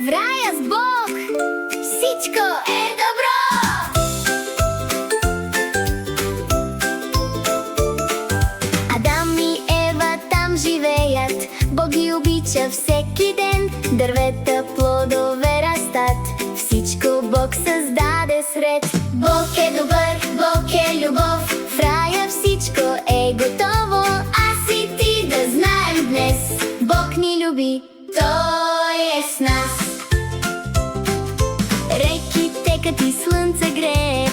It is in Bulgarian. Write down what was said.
В рая с Бог всичко е добро. Адам и Ева там живеят, Бог ги обича всеки ден. Дървета, плодове растат, всичко Бог създаде сред. Бог е добър, Бог е любов, в рая всичко е готово. Аз и ти да знаем днес, Бог ни люби, Той е с нас. Реки текат и слънце грее,